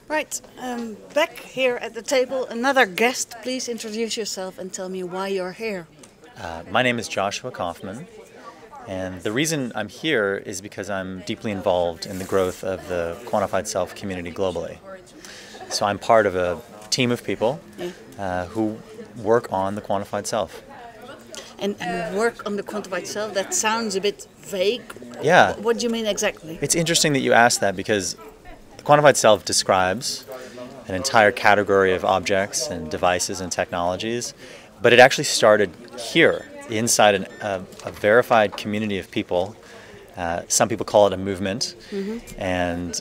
Right, back here at the table, another guest. Please introduce yourself and tell me why you're here. My name is Joshua Kauffman, and the reason I'm here is because I'm deeply involved in the growth of the Quantified Self community globally. So I'm part of a team of people who work on the Quantified Self. And work on the Quantified Self, that sounds a bit vague. Yeah. What do you mean exactly? It's interesting that you asked that because the Quantified Self describes an entire category of objects and devices and technologies, but it actually started here, inside a verified community of people. Some people call it a movement, and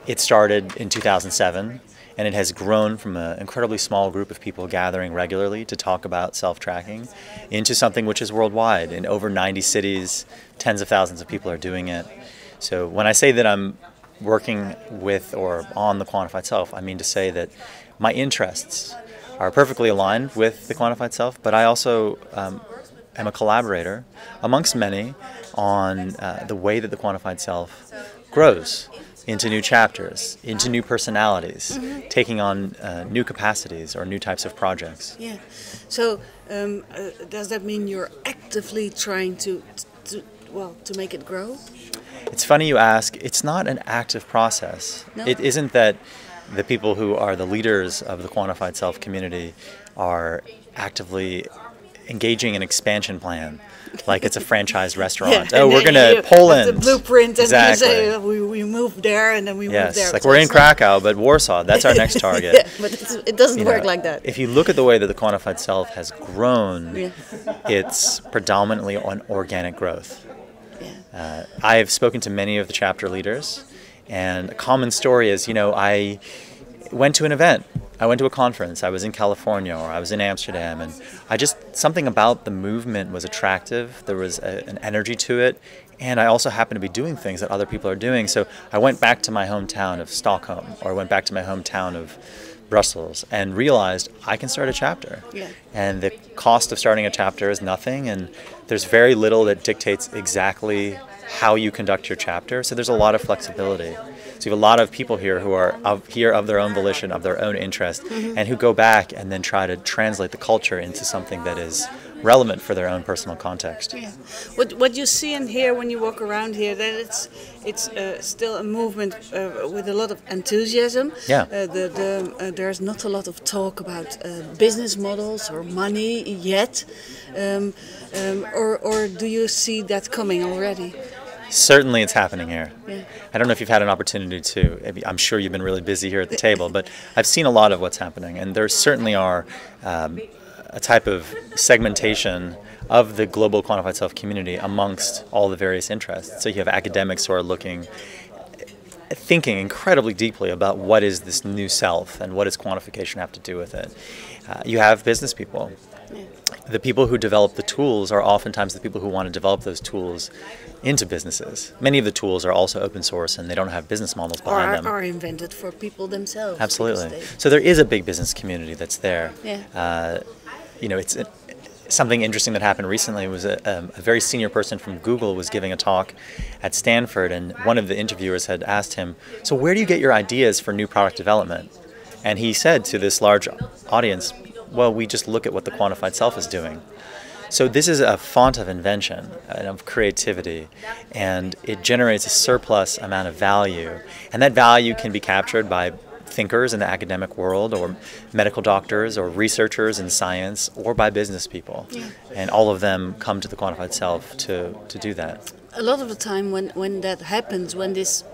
it started in 2007, and it has grown from an incredibly small group of people gathering regularly to talk about self-tracking into something which is worldwide. In over 90 cities, tens of thousands of people are doing it. So when I say that I'm working with or on the Quantified Self, I mean to say that my interests are perfectly aligned with the Quantified Self, but I also am a collaborator amongst many on the way that the Quantified Self grows into new chapters, into new personalities, taking on new capacities or new types of projects. Yeah. So does that mean you're actively trying to make it grow? It's funny you ask. It's not an active process. No? It isn't that the people who are the leaders of the Quantified Self community are actively engaging an expansion plan, like it's a franchised restaurant. Yeah, oh, we're going to Poland. The blueprint, and exactly. you say we move there, and then we move there. Like we're in Krakow, but Warsaw. That's our next target. Yeah, but it doesn't work like that. If you look at the way that the Quantified Self has grown, it's predominantly on organic growth. I have spoken to many of the chapter leaders, and a common story is, I went to an event. I went to a conference. I was in California or I was in Amsterdam, and something about the movement was attractive. There was an energy to it, and I also happened to be doing things that other people are doing. So I went back to my hometown of Stockholm, or I went back to my hometown of Brussels, and realized I can start a chapter. Yeah. And the cost of starting a chapter is nothing, and there's very little that dictates exactly how you conduct your chapter. So there's a lot of flexibility. So you have a lot of people here who are here of their own volition, of their own interest, and who go back and then try to translate the culture into something that is relevant for their own personal context. Yeah. What you see and hear when you walk around here, that it's still a movement with a lot of enthusiasm. Yeah. There's not a lot of talk about business models or money yet, or do you see that coming already? Certainly it's happening here. Yeah. I don't know if you've had an opportunity to, I'm sure you've been really busy here at the table, but I've seen a lot of what's happening, and there certainly are a type of segmentation of the global Quantified Self community amongst all the various interests. So you have academics who are thinking incredibly deeply about what is this new self and what does quantification have to do with it. You have business people. The people who develop the tools are oftentimes the people who want to develop those tools into businesses. Many of the tools are also open source and they don't have business models behind them. Or invented for people themselves. Absolutely. So there is a big business community that's there. Yeah. It's something interesting that happened recently was a very senior person from Google was giving a talk at Stanford, and one of the interviewers had asked him, so where do you get your ideas for new product development? And he said to this large audience, well, we just look at what the Quantified Self is doing. So this is a font of invention and of creativity, and it generates a surplus amount of value, and that value can be captured by thinkers in the academic world, or medical doctors, or researchers in science, or by business people. Yeah. And all of them come to the Quantified Self to do that. A lot of the time when that happens, when this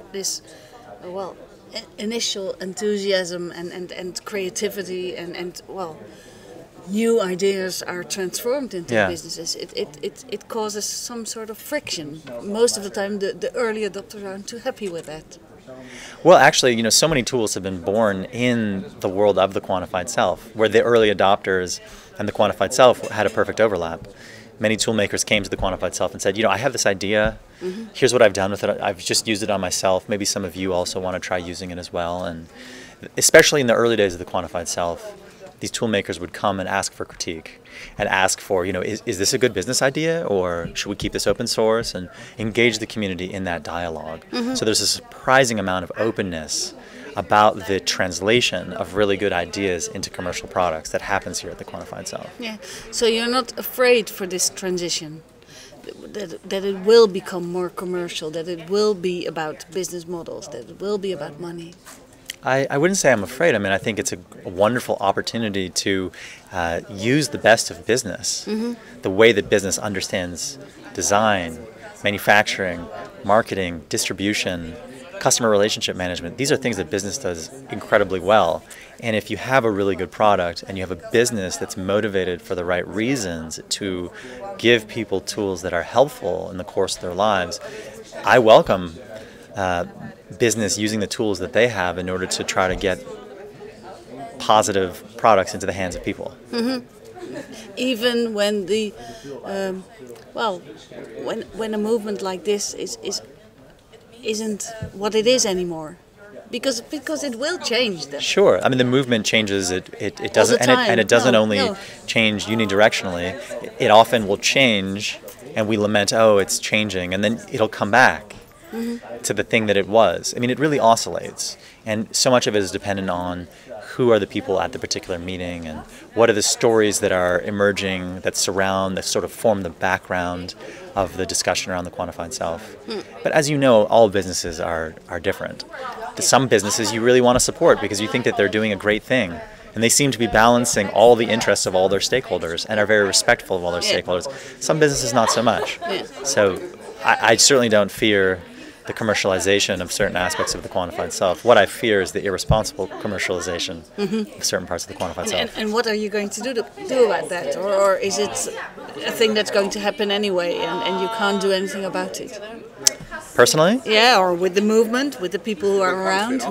initial enthusiasm and creativity and new ideas are transformed into businesses, it causes some sort of friction. Most of the time the early adopters aren't too happy with that. Well, actually, so many tools have been born in the world of the Quantified Self, where the early adopters and the Quantified Self had a perfect overlap. Many tool makers came to the Quantified Self and said, I have this idea, here's what I've done with it, I've just used it on myself, maybe some of you also want to try using it as well. And especially in the early days of the Quantified Self, these tool makers would come and ask for critique and ask for, is this a good business idea, or should we keep this open source, and engage the community in that dialogue. So there's a surprising amount of openness about the translation of really good ideas into commercial products that happens here at the Quantified Self. Yeah. So you're not afraid for this transition, that it will become more commercial, that it will be about business models, that it will be about money? I wouldn't say I'm afraid. I mean, I think it's a wonderful opportunity to use the best of business, the way that business understands design, manufacturing, marketing, distribution, customer relationship management. These are things that business does incredibly well. And if you have a really good product and you have a business that's motivated for the right reasons to give people tools that are helpful in the course of their lives, I welcome business using the tools that they have in order to try to get positive products into the hands of people. Even when the when a movement like this isn't what it is anymore, because it will change them. Sure. I mean, the movement changes. It doesn't, and it doesn't only change unidirectionally. It often will change, and we lament, oh, it's changing, and then it'll come back to the thing that it was. I mean, it really oscillates, and so much of it is dependent on who are the people at the particular meeting and what are the stories that are emerging that sort of form the background of the discussion around the Quantified Self. But as you know, all businesses are different. Some businesses you really want to support because you think that they're doing a great thing, and they seem to be balancing all the interests of all their stakeholders and are very respectful of all their stakeholders. Some businesses not so much. So I certainly don't fear the commercialization of certain aspects of the Quantified Self. What I fear is the irresponsible commercialization of certain parts of the Quantified Self. And what are you going to do about that? Or is it a thing that's going to happen anyway and you can't do anything about it? Personally? Yeah, or with the movement, with the people who are around?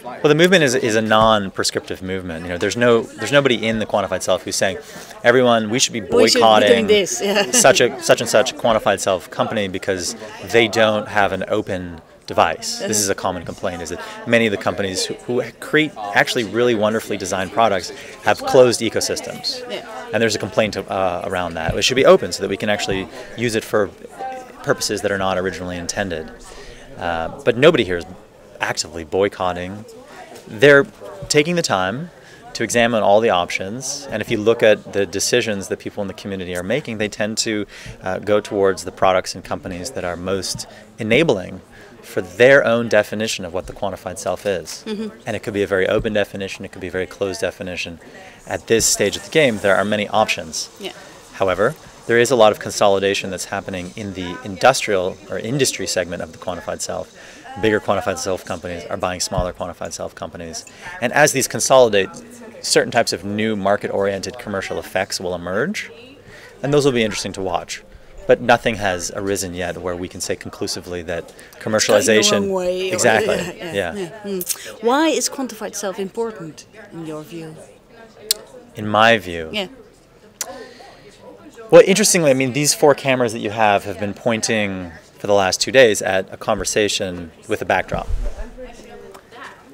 Well, the movement is a non-prescriptive movement. You know, there's nobody in the Quantified Self who's saying, everyone, we should be boycotting such and such Quantified Self company because they don't have an open device. This is a common complaint, is that many of the companies who create actually really wonderfully designed products have closed ecosystems. And there's a complaint around that. It should be open so that we can actually use it for purposes that are not originally intended. But nobody here is actively boycotting. They're taking the time to examine all the options, and if you look at the decisions that people in the community are making, they tend to go towards the products and companies that are most enabling for their own definition of what the Quantified Self is. And it could be a very open definition, it could be a very closed definition. At this stage of the game, there are many options. However, there is a lot of consolidation that's happening in the industrial or industry segment of the Quantified Self. Bigger Quantified Self companies are buying smaller Quantified Self companies. And as these consolidate, certain types of new market-oriented commercial effects will emerge, and those will be interesting to watch. But nothing has arisen yet where we can say conclusively that commercialization... The wrong way. Exactly, Why is Quantified Self important, in your view? In my view? Well, interestingly, I mean, these 4 cameras that you have been pointing for the last 2 days at a conversation with a backdrop.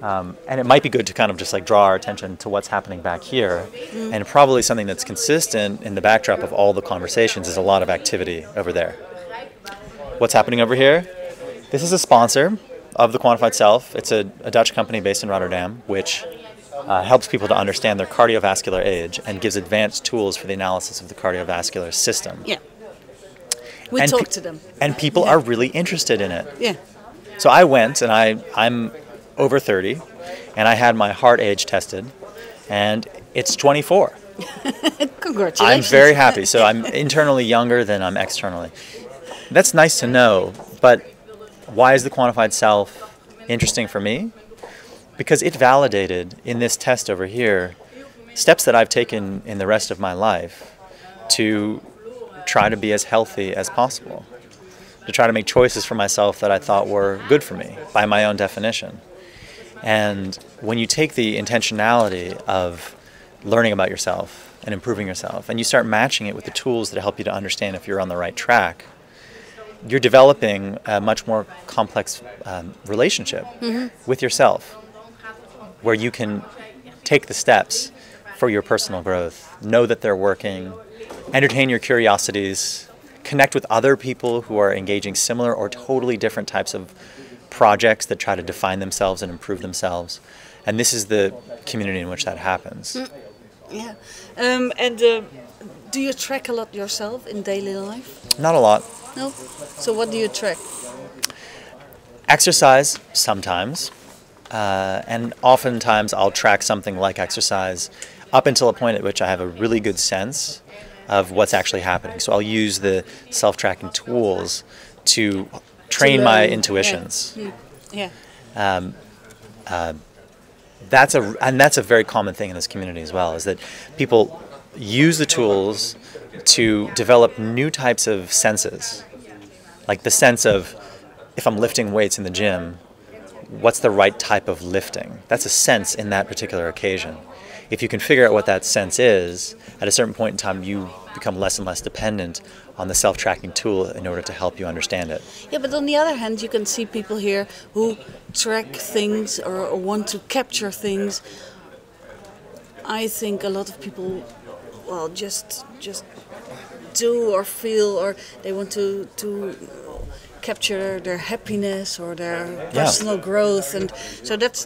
And it might be good to kind of just like draw our attention to what's happening back here. And probably something that's consistent in the backdrop of all the conversations is a lot of activity over there. What's happening over here? This is a sponsor of the Quantified Self. It's a Dutch company based in Rotterdam, which helps people to understand their cardiovascular age and gives advanced tools for the analysis of the cardiovascular system. We talked to them. And people are really interested in it. So I went, and I'm over 30, and I had my heart age tested, and it's 24. Congratulations. I'm very happy. So I'm internally younger than I'm externally. That's nice to know, but why is the Quantified Self interesting for me? Because it validated in this test over here steps that I've taken in the rest of my life to try to be as healthy as possible, to try to make choices for myself that I thought were good for me by my own definition. And when you take the intentionality of learning about yourself and improving yourself, and you start matching it with the tools that help you to understand if you're on the right track, you're developing a much more complex relationship with yourself, where you can take the steps for your personal growth, know that they're working, entertain your curiosities, connect with other people who are engaging similar or totally different types of projects that try to define themselves and improve themselves. And this is the community in which that happens. Yeah. Do you track a lot yourself in daily life? Not a lot. No? So what do you track? Exercise, sometimes. And oftentimes I'll track something like exercise up until a point at which I have a really good sense of what's actually happening. So I'll use the self-tracking tools to train my intuitions. Yeah. That's a very common thing in this community as well, is that people use the tools to develop new types of senses. Like the sense of, if I'm lifting weights in the gym, what's the right type of lifting? That's a sense in that particular occasion. If you can figure out what that sense is, at a certain point in time you become less and less dependent on the self-tracking tool in order to help you understand it. Yeah, but on the other hand, you can see people here who track things or want to capture things. I think a lot of people, well, just do or feel, or they want to capture their happiness or their personal growth, and so that's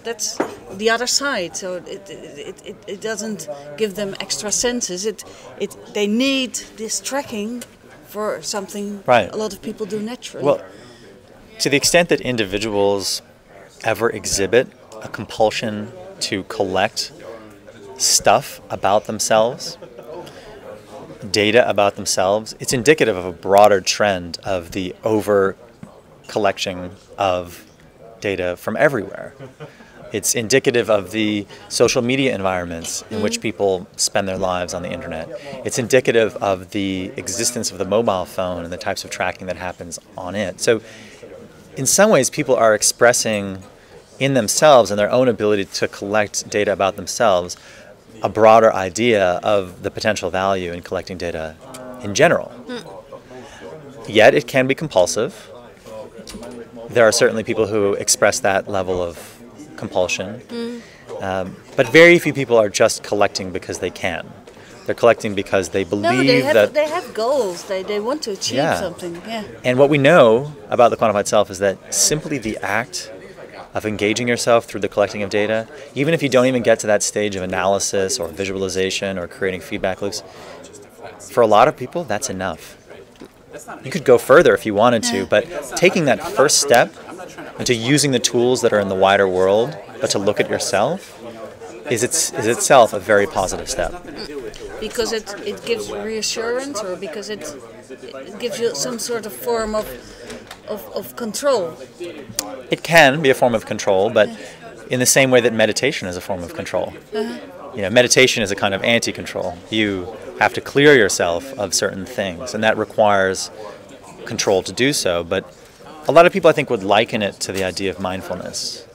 the other side. So it doesn't give them extra senses. They need this tracking for something a lot of people do naturally. Well, to the extent that individuals ever exhibit a compulsion to collect stuff about themselves, data about themselves, it's indicative of a broader trend of the over-collection of data from everywhere. It's indicative of the social media environments in which people spend their lives on the internet. It's indicative of the existence of the mobile phone and the types of tracking that happens on it. So in some ways, people are expressing in themselves and their own ability to collect data about themselves a broader idea of the potential value in collecting data in general. Yet it can be compulsive. There are certainly people who express that level of compulsion, but very few people are just collecting because they can. They're collecting because they believe that they have goals. They want to achieve something. Yeah. And what we know about the quantified self is that simply the act of engaging yourself through the collecting of data, even if you don't even get to that stage of analysis or visualization or creating feedback loops, for a lot of people, that's enough. You could go further if you wanted to, but taking that first step into using the tools that are in the wider world, but to look at yourself, is itself a very positive step. Because it gives reassurance, or because it gives you some sort of form of control. It can be a form of control, but in the same way that meditation is a form of control. You know, meditation is a kind of anti-control. You have to clear yourself of certain things, and that requires control to do so. But a lot of people, I think, would liken it to the idea of mindfulness.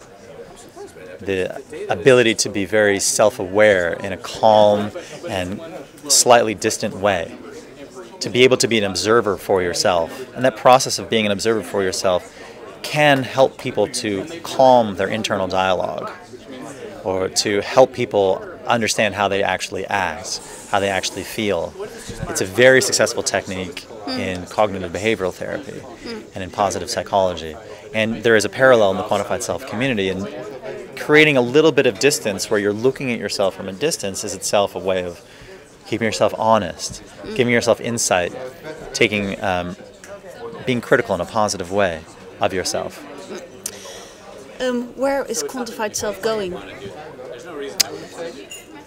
The ability to be very self-aware in a calm and slightly distant way. To be able to be an observer for yourself. And that process of being an observer for yourself can help people to calm their internal dialogue, or to help people understand how they actually act, how they actually feel. It's a very successful technique in cognitive behavioral therapy and in positive psychology. And there is a parallel in the quantified self community, and creating a little bit of distance where you're looking at yourself from a distance is itself a way of keeping yourself honest, giving yourself insight, being critical in a positive way of yourself. Where is quantified self going?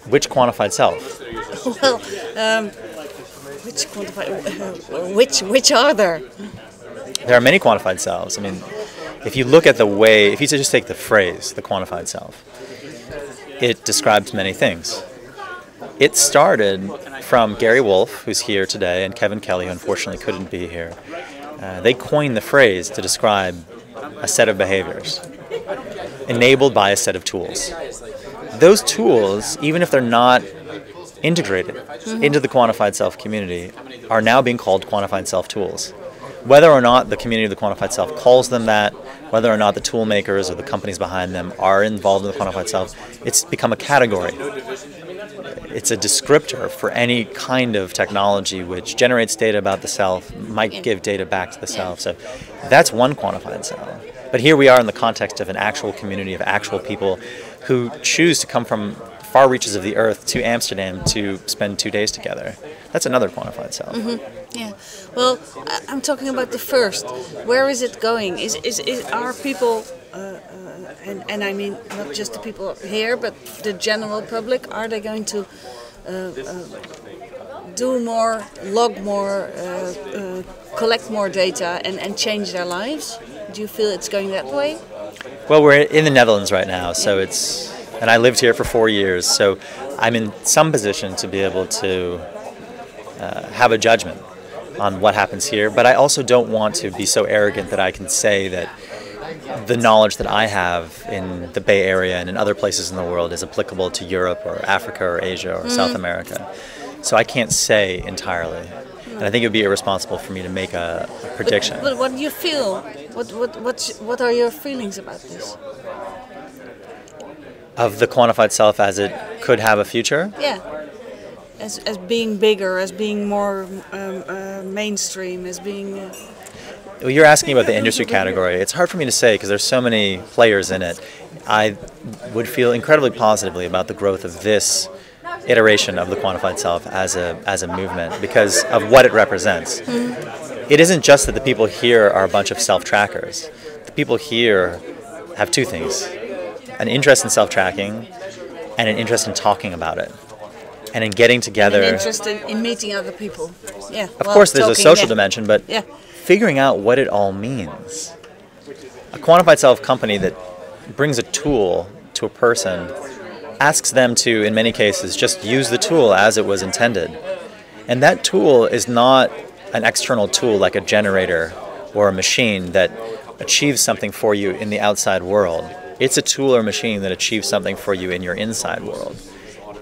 Which quantified self? Well, which are there? There are many quantified selves. I mean, if you look at if you just take the phrase, the quantified self, it describes many things. It started from Gary Wolf, who's here today, and Kevin Kelly, who unfortunately couldn't be here. They coined the phrase to describe a set of behaviors enabled by a set of tools. Those tools, even if they're not integrated into the quantified self community, are now being called quantified self tools. Whether or not the community of the quantified self calls them that, whether or not the tool makers or the companies behind them are involved in the quantified self, it's become a category. it's a descriptor for any kind of technology which generates data about the self, might give data back to the self. So that's one quantified self. But here we are in the context of an actual community of actual people who choose to come from far reaches of the earth to Amsterdam to spend 2 days together. That's another quantified self. Yeah. Well, I'm talking about the first. Where is it going? Are people, and I mean not just the people here, but the general public, are they going to do more, log more, collect more data and change their lives? Do you feel it's going that way? Well, we're in the Netherlands right now, so and I lived here for 4 years, so I'm in some position to be able to have a judgment on what happens here, but I also don't want to be so arrogant that I can say that the knowledge that I have in the Bay Area and in other places in the world is applicable to Europe or Africa or Asia or South America. So I can't say entirely. And I think it would be irresponsible for me to make a prediction. But what do you feel? What are your feelings about this? Of the quantified self as it could have a future? Yeah. As being bigger, as being more mainstream, as being... Well, you're asking about the industry category. It's hard for me to say because there's so many players in it. I would feel incredibly positively about the growth of this iteration of the quantified self as a movement because of what it represents. It isn't just that the people here are a bunch of self-trackers. The people here have two things: an interest in self-tracking and an interest in talking about it and in getting together. And an interest in meeting other people. Yeah. Of course, there's a social dimension, but figuring out what it all means. A quantified self company that brings a tool to a person asks them to, in many cases, just use the tool as it was intended. And that tool is not an external tool like a generator or a machine that achieves something for you in the outside world. It's a tool or machine that achieves something for you in your inside world.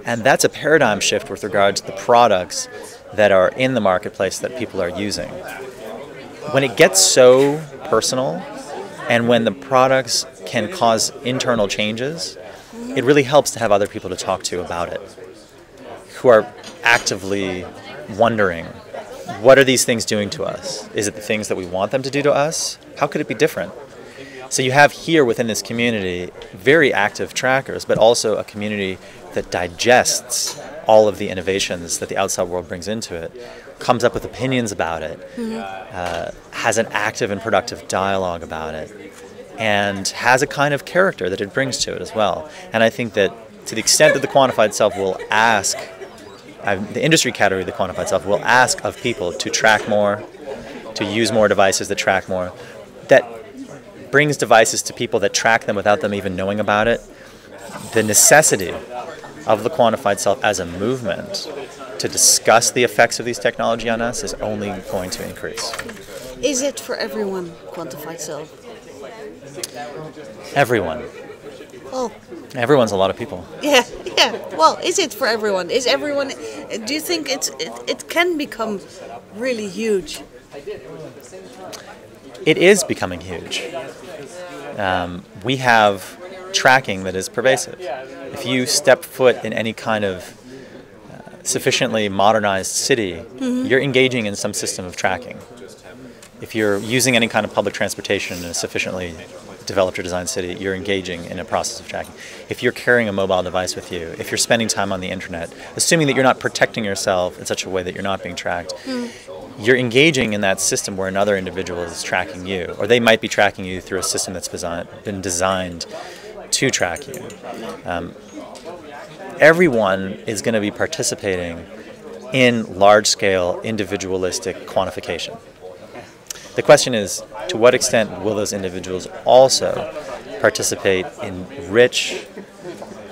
And that's a paradigm shift with regard to the products that are in the marketplace that people are using. When it gets so personal and when the products can cause internal changes, it really helps to have other people to talk to about it, who are actively wondering, what are these things doing to us? Is it the things that we want them to do to us? How could it be different? So you have here within this community very active trackers, but also a community that digests all of the innovations that the outside world brings into it, comes up with opinions about it, has an active and productive dialogue about it, and has a kind of character that it brings to it as well. And I think that to the extent that the quantified self will ask, the industry category of the quantified self will ask of people to track more, to use more devices that track more, that brings devices to people that track them without them even knowing about it, the necessity of the quantified self as a movement to discuss the effects of these technology on us is only going to increase. Is it for everyone, quantified self? Everyone. Well, everyone's a lot of people. Yeah. Well, is it for everyone? Is everyone? Do you think it can become really huge? It is becoming huge. We have tracking that is pervasive. If you step foot in any kind of sufficiently modernized city, you're engaging in some system of tracking. If you're using any kind of public transportation in a sufficiently developed or designed city, you're engaging in a process of tracking. If you're carrying a mobile device with you, if you're spending time on the internet, assuming that you're not protecting yourself in such a way that you're not being tracked, you're engaging in that system where another individual is tracking you, or they might be tracking you through a system that's been designed to track you. Everyone is going to be participating in large-scale, individualistic quantification. The question is, to what extent will those individuals also participate in rich,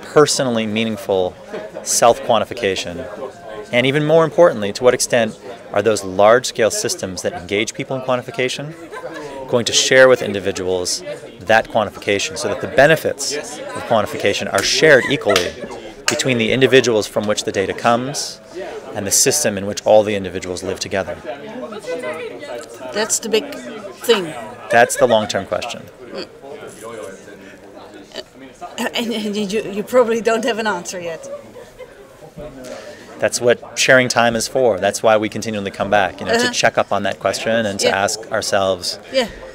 personally meaningful self-quantification? And even more importantly, to what extent are those large-scale systems that engage people in quantification going to share with individuals that quantification so that the benefits of quantification are shared equally between the individuals from which the data comes and the system in which all the individuals live together? That's the big thing. That's the long-term question. And you probably don't have an answer yet. That's what sharing time is for. That's why we continually come back, to check up on that question and to ask ourselves,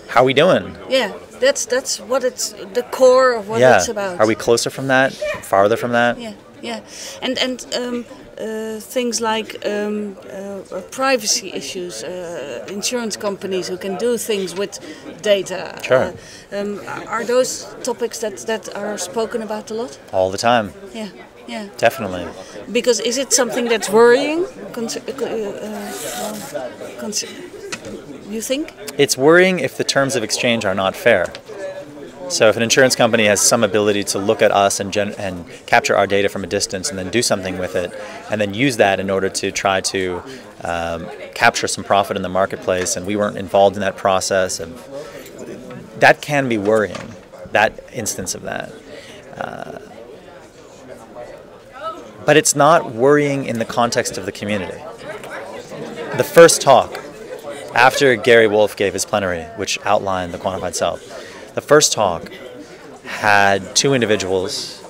how are we doing? Yeah, that's what it's the core of what it's about. Are we closer from that? Farther from that? Yeah. And things like privacy issues, insurance companies who can do things with data. Sure. Are those topics that are spoken about a lot? All the time. Yeah. Definitely. Because is it something that's worrying? You think? It's worrying if the terms of exchange are not fair. So if an insurance company has some ability to look at us and capture our data from a distance and then do something with it, and then use that in order to try to capture some profit in the marketplace, and we weren't involved in that process, and that can be worrying, that instance of that. But it's not worrying in the context of the community. The first talk, after Gary Wolf gave his plenary, which outlined the quantified self, the first talk had two individuals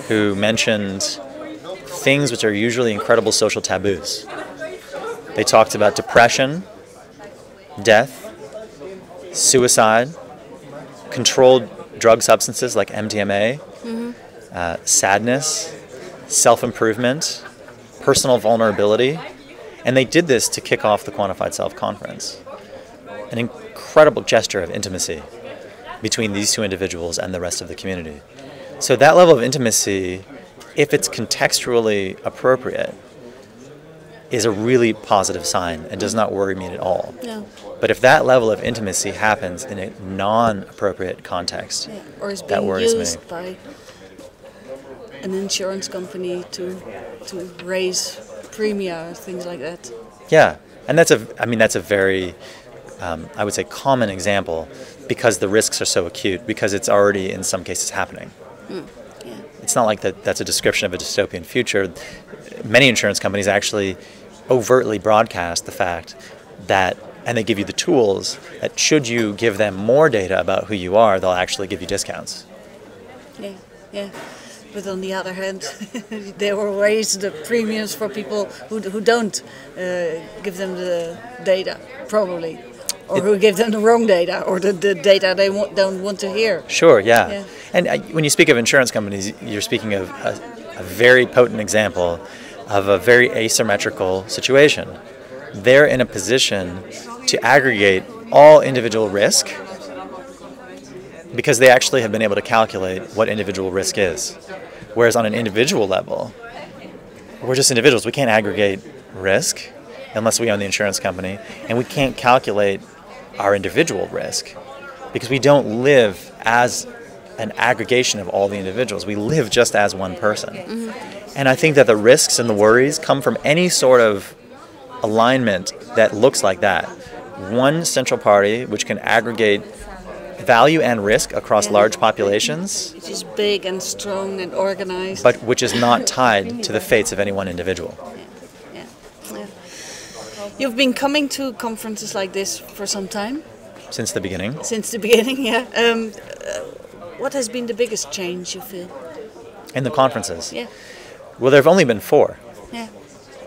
who mentioned things which are usually incredible social taboos. They talked about depression, death, suicide, controlled drug substances like MDMA, sadness, self-improvement, personal vulnerability, and they did this to kick off the Quantified Self conference. An incredible gesture of intimacy between these two individuals and the rest of the community. So that level of intimacy, if it's contextually appropriate, is a really positive sign and does not worry me at all. No. But if that level of intimacy happens in a non-appropriate context, or is that being worries used me. by an insurance company to raise premia, things like that. Yeah, and that's a very, I would say, common example because the risks are so acute, because it's already in some cases happening. It's not like that's a description of a dystopian future. Many insurance companies actually overtly broadcast the fact that, and they give you the tools, that should you give them more data about who you are, they'll actually give you discounts. Yeah. But on the other hand, they will raise the premiums for people who don't give them the data, probably. Or who give them the wrong data, or the data they don't want to hear. Sure, yeah. And when you speak of insurance companies, you're speaking of a very potent example of a very asymmetrical situation. They're in a position to aggregate all individual risk because they actually have been able to calculate what individual risk is. Whereas on an individual level, we're just individuals. We can't aggregate risk unless we own the insurance company, and we can't calculate our individual risk because we don't live as an aggregation of all the individuals. We live just as one person. And I think that the risks and the worries come from any sort of alignment that looks like that. One central party which can aggregate value and risk across large populations, which is big and strong and organized, but which is not tied to the fates of any one individual. Yeah. You've been coming to conferences like this for some time? Since the beginning, yeah. What has been the biggest change you feel? In the conferences? Yeah. Well, there have only been 4. Yeah.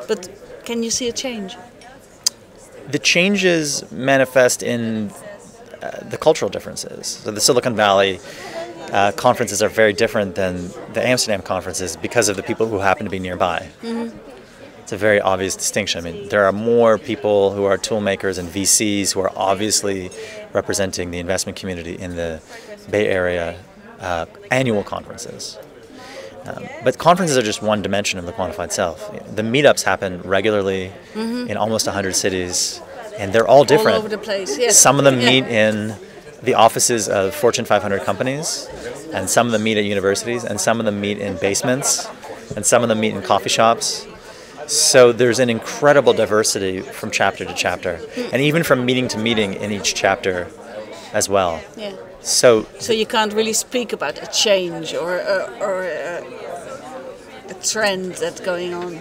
But can you see a change? The changes manifest in the cultural differences. So the Silicon Valley conferences are very different than the Amsterdam conferences because of the people who happen to be nearby. It's a very obvious distinction. I mean, there are more people who are tool makers and VCs who are obviously representing the investment community in the Bay Area annual conferences. But conferences are just one dimension of the Quantified Self. The meetups happen regularly in almost 100 cities, and they're all different. All over the place, yes. Some of them meet in the offices of Fortune 500 companies, and some of them meet at universities, and some of them meet in basements, and some of them meet in coffee shops. So there's an incredible diversity from chapter to chapter, and even from meeting to meeting in each chapter as well. Yeah. So you can't really speak about a change or a trend that's going on.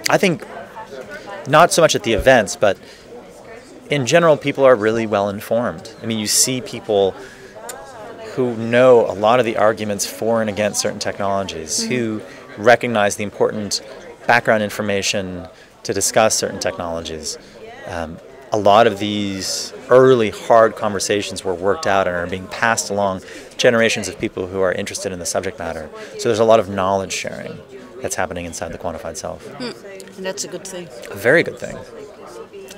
I think not so much at the events, but in general, people are really well informed. I mean, you see people who know a lot of the arguments for and against certain technologies, who recognize the important background information to discuss certain technologies. A lot of these early hard conversations were worked out and are being passed along generations of people who are interested in the subject matter. So there's a lot of knowledge sharing that's happening inside the Quantified Self. And that's a good thing. A very good thing.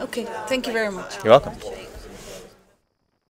Okay, thank you very much. You're welcome.